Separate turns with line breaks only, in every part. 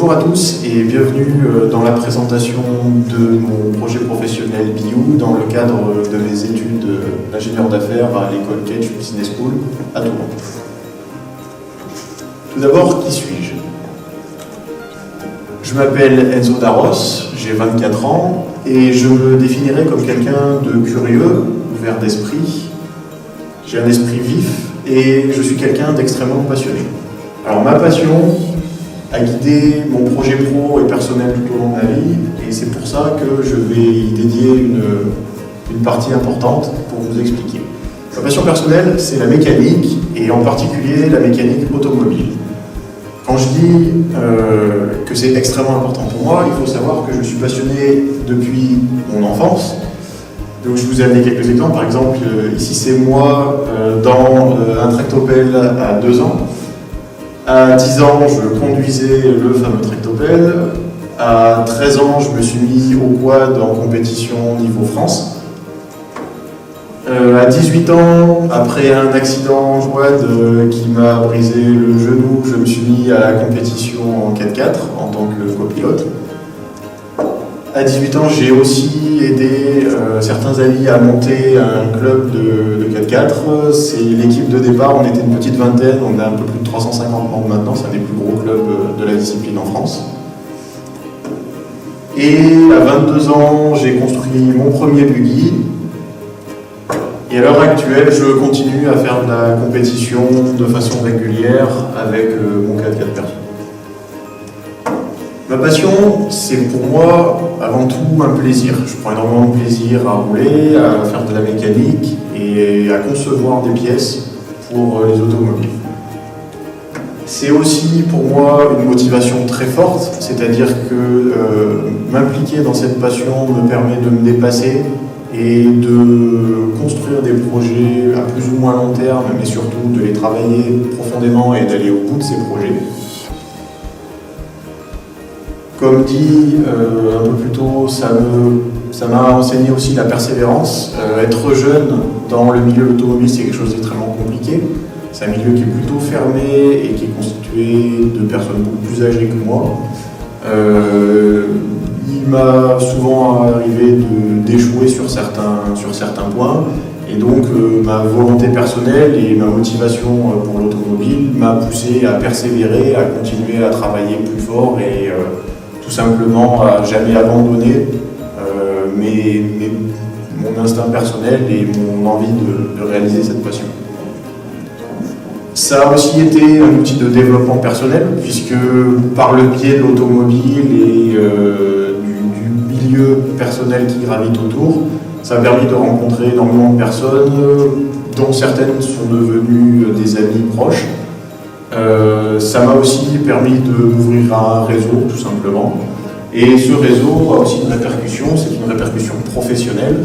Bonjour à tous et bienvenue dans la présentation de mon projet professionnel BIOU dans le cadre de mes études d'ingénieur d'affaires à l'école Kedge Business School à Toulon. Tout d'abord, qui suis-je? Je m'appelle Enzo Darros, j'ai 24 ans et je me définirais comme quelqu'un de curieux, ouvert d'esprit. J'ai un esprit vif et je suis quelqu'un d'extrêmement passionné. Alors ma passion a guidé mon projet pro et personnel tout au long de ma vie et c'est pour ça que je vais y dédier une partie importante pour vous expliquer. Ma passion personnelle, c'est la mécanique et en particulier la mécanique automobile. Quand je dis que c'est extrêmement important pour moi, il faut savoir que je suis passionné depuis mon enfance. Donc je vous ai amené quelques exemples. Par exemple, ici c'est moi dans un tractopelle à 2 ans. À 10 ans, je conduisais le fameux tractopelle. À 13 ans, je me suis mis au quad en compétition niveau France. À 18 ans, après un accident quad qui m'a brisé le genou, je me suis mis à la compétition en 4x4 en tant que copilote. À 18 ans, j'ai aussi aidé certains amis à monter un club de 4x4. C'est l'équipe de départ, on était une petite vingtaine, on a un peu plus de 350 membres maintenant, c'est un des plus gros clubs de la discipline en France. Et à 22 ans, j'ai construit mon premier buggy. Et à l'heure actuelle, je continue à faire de la compétition de façon régulière avec mon 4x4 perso. Ma passion, c'est pour moi avant tout un plaisir. Je prends énormément de plaisir à rouler, à faire de la mécanique et à concevoir des pièces pour les automobiles. C'est aussi pour moi une motivation très forte, c'est-à-dire que m'impliquer dans cette passion me permet de me dépasser et de construire des projets à plus ou moins long terme, mais surtout de les travailler profondément et d'aller au bout de ces projets. Comme dit un peu plus tôt, ça m'a enseigné aussi la persévérance. Être jeune dans le milieu automobile, c'est quelque chose d'extrêmement compliqué. C'est un milieu qui est plutôt fermé et qui est constitué de personnes beaucoup plus âgées que moi. Il m'a souvent arrivé d'échouer sur certains points. Et donc ma volonté personnelle et ma motivation pour l'automobile m'a poussé à persévérer, à continuer à travailler plus fort et tout simplement à jamais abandonner mon instinct personnel et mon envie de réaliser cette passion. Ça a aussi été un outil de développement personnel, puisque par le biais de l'automobile et du milieu personnel qui gravite autour, ça a permis de rencontrer énormément de personnes, dont certaines sont devenues des amis proches. Ça m'a aussi permis de m'ouvrir à un réseau, tout simplement. Et ce réseau a aussi une répercussion, c'est une répercussion professionnelle,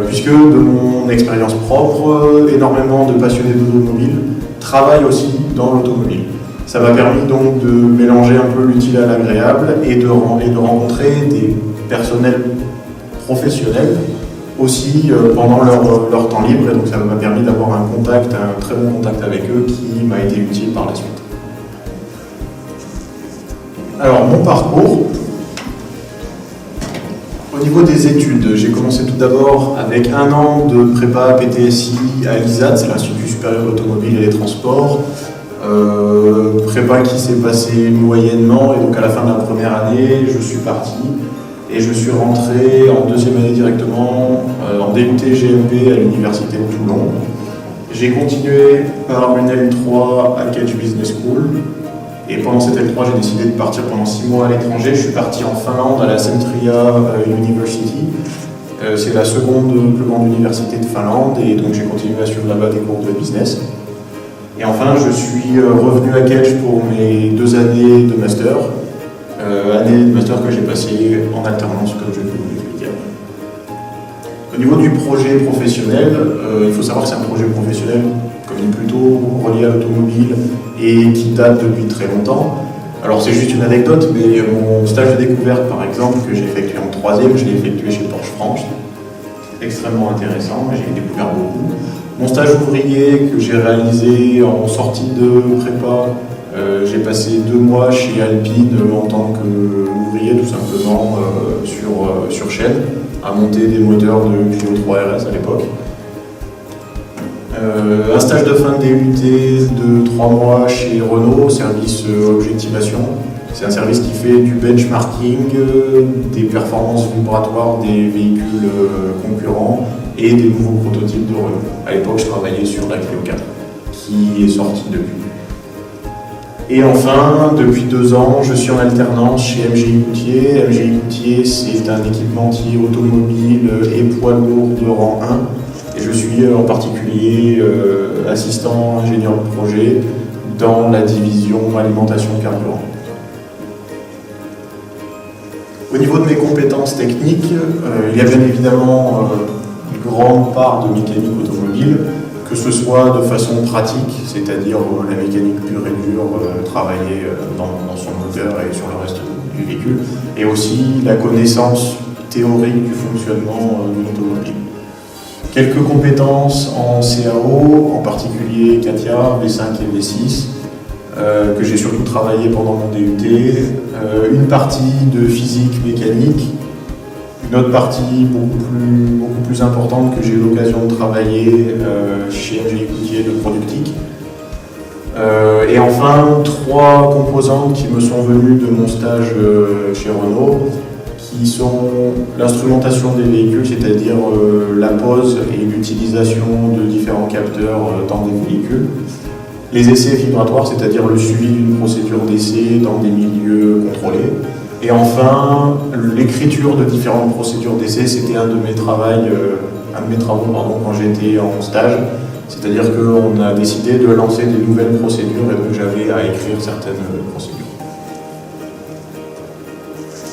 puisque de mon expérience propre, énormément de passionnés d'automobile travaillent aussi dans l'automobile. Ça m'a permis donc de mélanger un peu l'utile à l'agréable et de rencontrer des personnels professionnels aussi pendant leur temps libre, et donc ça m'a permis d'avoir un très bon contact avec eux qui m'a été utile par la suite. Alors mon parcours, au niveau des études, j'ai commencé tout d'abord avec 1 an de prépa PTSI à l'ISAT, c'est l'Institut supérieur d'automobile et des transports. Prépa qui s'est passée moyennement, et donc à la fin de la première année, je suis parti et je suis rentré en 2e année directement en DUT GMP à l'université de Toulon. J'ai continué par une L3 à Kedge Business School. Et pendant cette L3, j'ai décidé de partir pendant 6 mois à l'étranger. Je suis parti en Finlande à la Centria University. C'est la seconde plus grande université de Finlande et donc j'ai continué à suivre là-bas des cours de business. Et enfin, je suis revenu à Kedge pour mes 2 années de master. Années de master que j'ai passées en alternance, comme je vais vous l'expliquer. Au niveau du projet professionnel, il faut savoir que c'est un projet professionnel comme dit plutôt relié à l'automobile et qui date depuis très longtemps. Alors c'est juste une anecdote, mais mon stage de découverte par exemple que j'ai effectué en 3e, je l'ai effectué chez Porsche France. Extrêmement intéressant, j'ai découvert beaucoup. Mon stage ouvrier que j'ai réalisé en sortie de prépa, J'ai passé 2 mois chez Alpine en tant qu'ouvrier, tout simplement, sur chaîne, à monter des moteurs de Clio 3 RS à l'époque. Un stage de fin de DUT de 3 mois chez Renault, service objectivation. C'est un service qui fait du benchmarking, des performances vibratoires des véhicules concurrents et des nouveaux prototypes de Renault. À l'époque, je travaillais sur la Clio 4, qui est sortie depuis. Et enfin, depuis 2 ans, je suis en alternance chez MGI Goutier. MGI Goutier, c'est un équipementier automobile et poids lourd de rang 1. Et je suis en particulier assistant ingénieur de projet dans la division alimentation carburant. Au niveau de mes compétences techniques, il y a bien évidemment une grande part de mécanique automobile, que ce soit de façon pratique, c'est-à-dire la mécanique pure et dure, travailler dans son moteur et sur le reste du véhicule, et aussi la connaissance théorique du fonctionnement d'une automobile. Quelques compétences en CAO, en particulier CATIA, V5 et V6, que j'ai surtout travaillé pendant mon DUT, une partie de physique mécanique, une autre partie beaucoup plus importante que j'ai eu l'occasion de travailler chez MGI Goutier de Productique. Et enfin, 3 composantes qui me sont venues de mon stage chez Renault, qui sont l'instrumentation des véhicules, c'est-à-dire la pose et l'utilisation de différents capteurs dans des véhicules. Les essais vibratoires, c'est-à-dire le suivi d'une procédure d'essai dans des milieux contrôlés. Et enfin, l'écriture de différentes procédures d'essai, c'était un de mes travaux quand j'étais en stage. C'est-à-dire qu'on a décidé de lancer des nouvelles procédures et donc j'avais à écrire certaines procédures.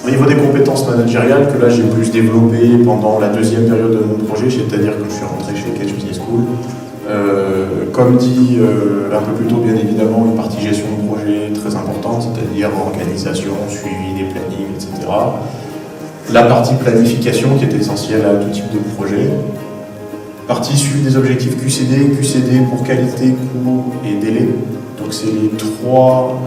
Au niveau des compétences managériales, que là j'ai plus développé pendant la 2e période de mon projet, c'est-à-dire que je suis rentré chez Catch Business School. Comme dit un peu plus tôt, bien évidemment, une partie gestion de projet très importante, c'est-à-dire organisation, suivi des plannings, etc. La partie planification qui est essentielle à tout type de projet. Partie suivi des objectifs QCD pour qualité, coût et délai. Donc c'est les 3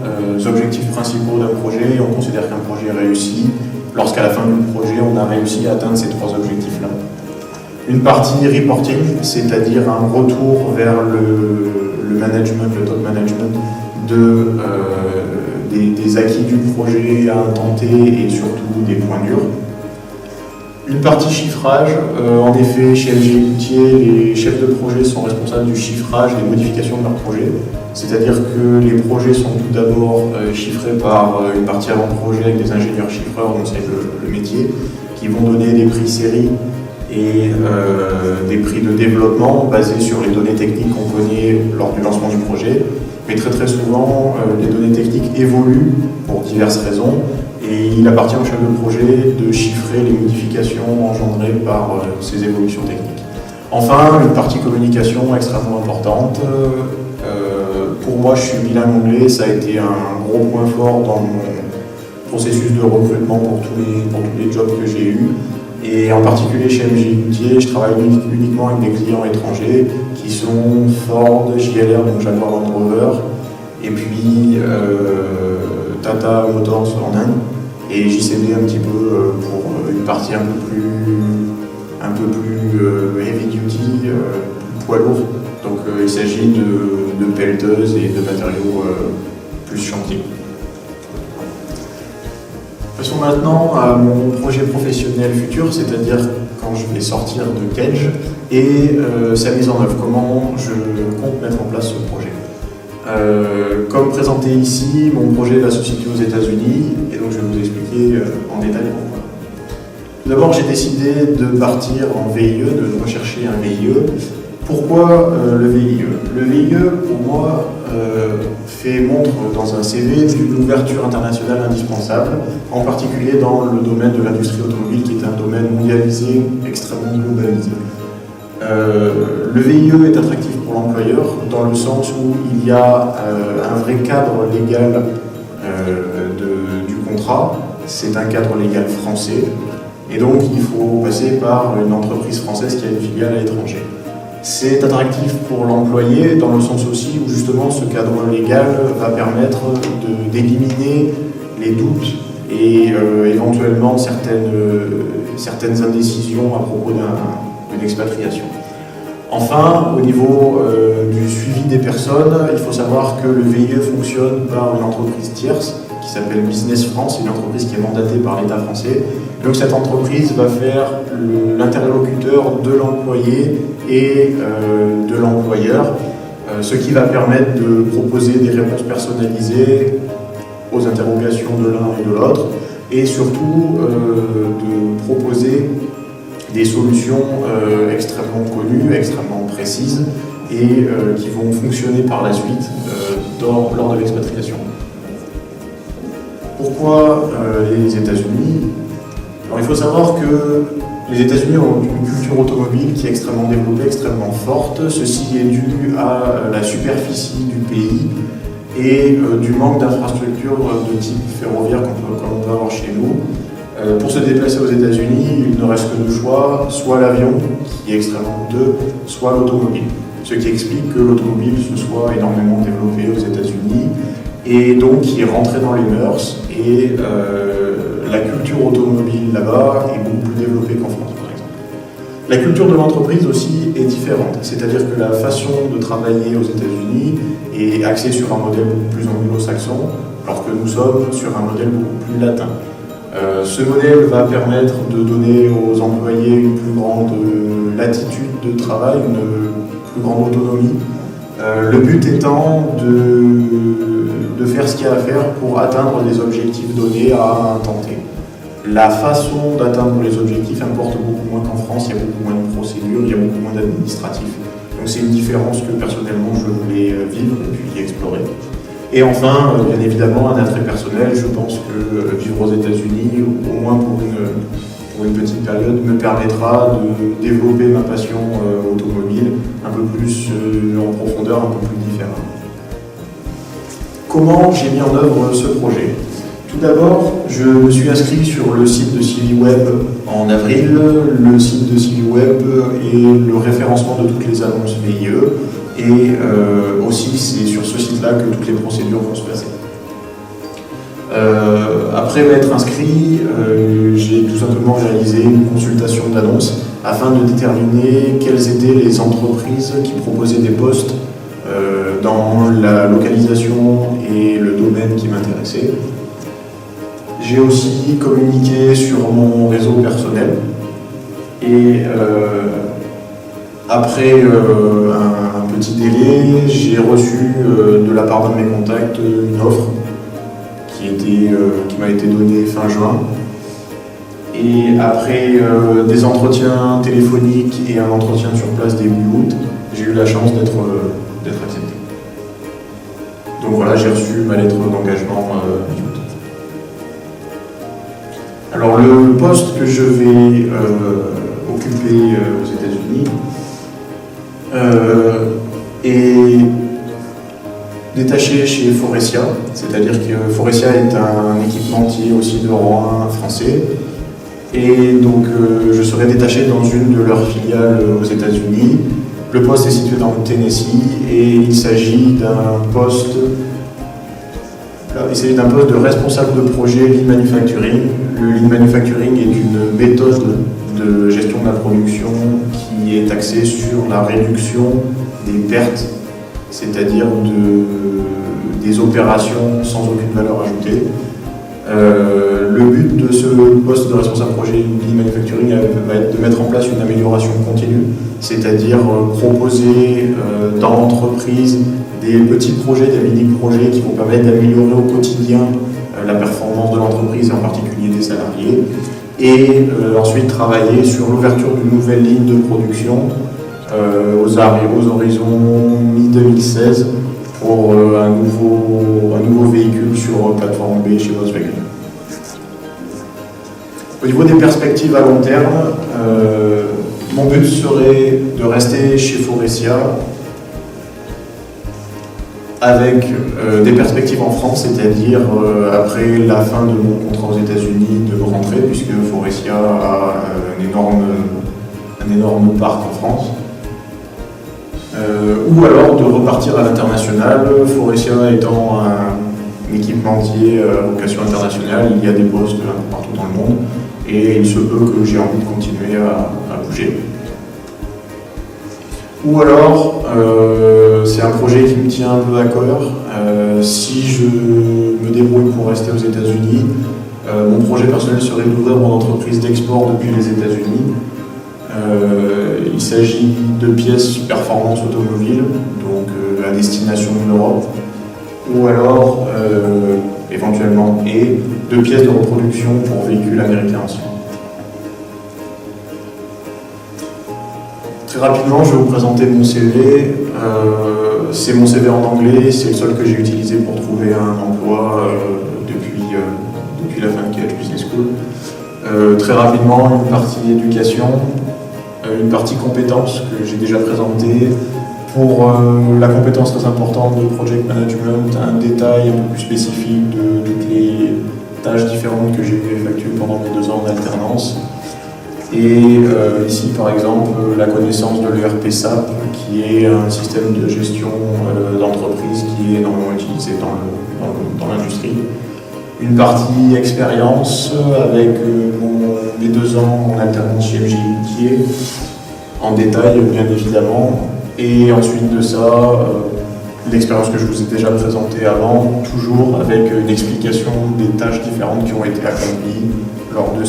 objectifs principaux d'un projet et on considère qu'un projet est réussi lorsqu'à la fin du projet on a réussi à atteindre ces 3 objectifs-là. Une partie reporting, c'est-à-dire un retour vers le management, le top management des acquis du projet à intenter et surtout des points durs. Une partie chiffrage, en effet chez MGI Goutier, les chefs de projet sont responsables du chiffrage et des modifications de leur projet. C'est-à-dire que les projets sont tout d'abord chiffrés par une partie avant-projet avec des ingénieurs chiffreurs, donc c'est le métier, qui vont donner des prix série et des prix de développement basés sur les données techniques qu'on connaît lors du lancement du projet. Mais très souvent, les données techniques évoluent pour diverses raisons et il appartient au chef de projet de chiffrer les modifications engendrées par ces évolutions techniques. Enfin, une partie communication extrêmement importante. Pour moi, je suis bilingue anglais, ça a été un gros point fort dans mon processus de recrutement pour tous les jobs que j'ai eus. Et en particulier chez MGI Goutier, je travaille uniquement avec des clients étrangers qui sont Ford, JLR, donc Jaguar Land Rover, et puis Tata Motors en Inde, et JCB un petit peu pour une partie un peu plus heavy duty, poids lourd. Donc il s'agit de pelleteuses et de matériaux plus chantier. Passons maintenant à mon projet professionnel futur, c'est-à-dire quand je vais sortir de Kedge et sa mise en œuvre, comment je compte mettre en place ce projet. Comme présenté ici, mon projet va se situer aux États-Unis et donc je vais vous expliquer en détail pourquoi. Tout d'abord, j'ai décidé de partir en VIE, de rechercher un VIE. Pourquoi le VIE? Le VIE, pour moi, montre dans un CV d'une ouverture internationale indispensable, en particulier dans le domaine de l'industrie automobile, qui est un domaine mondialisé, extrêmement globalisé. Le VIE est attractif pour l'employeur dans le sens où il y a un vrai cadre légal du contrat, c'est un cadre légal français, et donc il faut passer par une entreprise française qui a une filiale à l'étranger. C'est attractif pour l'employé dans le sens aussi où justement ce cadre légal va permettre d'éliminer les doutes et éventuellement certaines indécisions à propos d'une expatriation. Enfin, au niveau du suivi des personnes, il faut savoir que le VIE fonctionne par une entreprise tierce qui s'appelle Business France, une entreprise qui est mandatée par l'État français. Donc cette entreprise va faire l'interlocuteur de l'employé et de l'employeur, ce qui va permettre de proposer des réponses personnalisées aux interrogations de l'un et de l'autre, et surtout de proposer des solutions extrêmement connues, extrêmement précises, et qui vont fonctionner par la suite lors de l'expatriation. Pourquoi les États-Unis? Alors, il faut savoir que les États-Unis ont une culture automobile qui est extrêmement développée, extrêmement forte. Ceci est dû à la superficie du pays et du manque d'infrastructures de type ferroviaire comme on peut avoir chez nous. Pour se déplacer aux États-Unis, il ne reste que deux choix, soit l'avion, qui est extrêmement coûteux, soit l'automobile. Ce qui explique que l'automobile se soit énormément développée aux États-Unis et donc qui est rentrée dans les mœurs, et la culture automobile là-bas est beaucoup plus développée qu'en France, par exemple. La culture de l'entreprise aussi est différente, c'est-à-dire que la façon de travailler aux États-Unis est axée sur un modèle beaucoup plus anglo-saxon, alors que nous sommes sur un modèle beaucoup plus latin. Ce modèle va permettre de donner aux employés une plus grande latitude de travail, une plus grande autonomie. Le but étant de faire ce qu'il y a à faire pour atteindre des objectifs donnés à un temps T. La façon d'atteindre les objectifs importe beaucoup moins qu'en France, il y a beaucoup moins de procédures, il y a beaucoup moins d'administratifs. Donc c'est une différence que personnellement je voulais vivre et puis explorer. Et enfin, bien évidemment, un attrait personnel, je pense que vivre aux États-Unis, au moins pour une petite période, me permettra de développer ma passion automobile un peu plus en profondeur, un peu plus différemment. Comment j'ai mis en œuvre ce projet? Tout d'abord, je me suis inscrit sur le site de CiviWeb en avril. Le site de CiviWeb est le référencement de toutes les annonces VIE. Et aussi, c'est sur ce site-là que toutes les procédures vont se passer. Après m'être inscrit, j'ai tout simplement réalisé une consultation d'annonces afin de déterminer quelles étaient les entreprises qui proposaient des postes dans la localisation et le domaine qui m'intéressait. J'ai aussi communiqué sur mon réseau personnel et après un petit délai, j'ai reçu de la part de mes contacts une offre qui m'a été donnée fin juin. Et après des entretiens téléphoniques et un entretien sur place début août, j'ai eu la chance d'être accepté. Donc voilà, j'ai reçu ma lettre d'engagement mi-août. Alors le poste que je vais occuper aux États-Unis est détaché chez Faurecia, c'est-à-dire que Faurecia est un équipementier aussi de rang 1 français, et donc je serai détaché dans une de leurs filiales aux États-Unis. Le poste est situé dans le Tennessee et il s'agit d'un poste de responsable de projet Lean Manufacturing. Le Lean Manufacturing est une méthode de gestion de la production qui est axée sur la réduction des pertes, c'est-à-dire des opérations sans aucune valeur ajoutée. Le but de ce poste de responsable projet Lean Manufacturing va être de mettre en place une amélioration continue, c'est-à-dire proposer dans l'entreprise des petits projets, des mini-projets qui vont permettre d'améliorer au quotidien la performance de l'entreprise et en particulier des salariés, et ensuite travailler sur l'ouverture d'une nouvelle ligne de production aux horizons mi-2016 pour un nouveau véhicule sur plateforme B chez Volkswagen. Au niveau des perspectives à long terme, mon but serait de rester chez Faurecia avec des perspectives en France, c'est-à-dire après la fin de mon contrat aux États-Unis de rentrer, puisque Faurecia a un énorme parc en France. ou alors de repartir à l'international. Forestia étant un équipementier à vocation internationale, il y a des postes partout dans le monde et il se peut que j'ai envie de continuer à bouger. Ou alors, c'est un projet qui me tient un peu à cœur. Si je me débrouille pour rester aux États-Unis, mon projet personnel serait d'ouvrir mon entreprise d'export depuis les États-Unis. Il s'agit de pièces performance automobile, donc à destination de l'Europe, ou alors, éventuellement, de pièces de reproduction pour véhicules américains anciens. Très rapidement, je vais vous présenter mon CV. C'est mon CV en anglais, c'est le seul que j'ai utilisé pour trouver un emploi depuis la fin de KH Business School. Très rapidement, une partie éducation, une partie compétences que j'ai déjà présentée. Pour la compétence très importante de project management, un détail un peu plus spécifique de toutes les tâches différentes que j'ai effectuées pendant mes 2 ans en alternance. Et ici, par exemple, la connaissance de l'ERP SAP, qui est un système de gestion d'entreprise qui est normalement utilisé dans l'industrie. Une partie expérience avec mes 2 ans en alternance chez MJ Luthier, en détail bien évidemment. Et ensuite de ça, l'expérience que je vous ai déjà présentée avant, toujours avec une explication des tâches différentes qui ont été accomplies lors de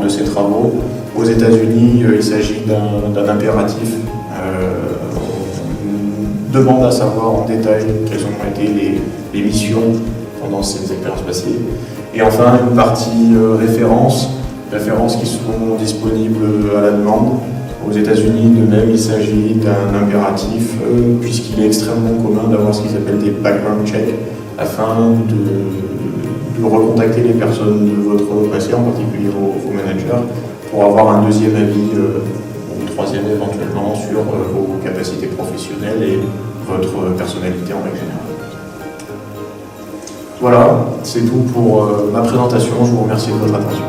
ces travaux. Aux États-Unis, il s'agit d'un impératif. On demande à savoir en détail quelles ont été les missions pendant ces expériences passées. Et enfin, une partie références qui sont disponibles à la demande. Aux États-Unis, de même, il s'agit d'un impératif, puisqu'il est extrêmement commun d'avoir ce qu'ils appellent des background checks, afin de recontacter les personnes de votre passé, en particulier vos managers, pour avoir un 2e avis, ou 3e éventuellement, sur vos capacités professionnelles et votre personnalité en règle générale. Voilà, c'est tout pour ma présentation. Je vous remercie de votre attention.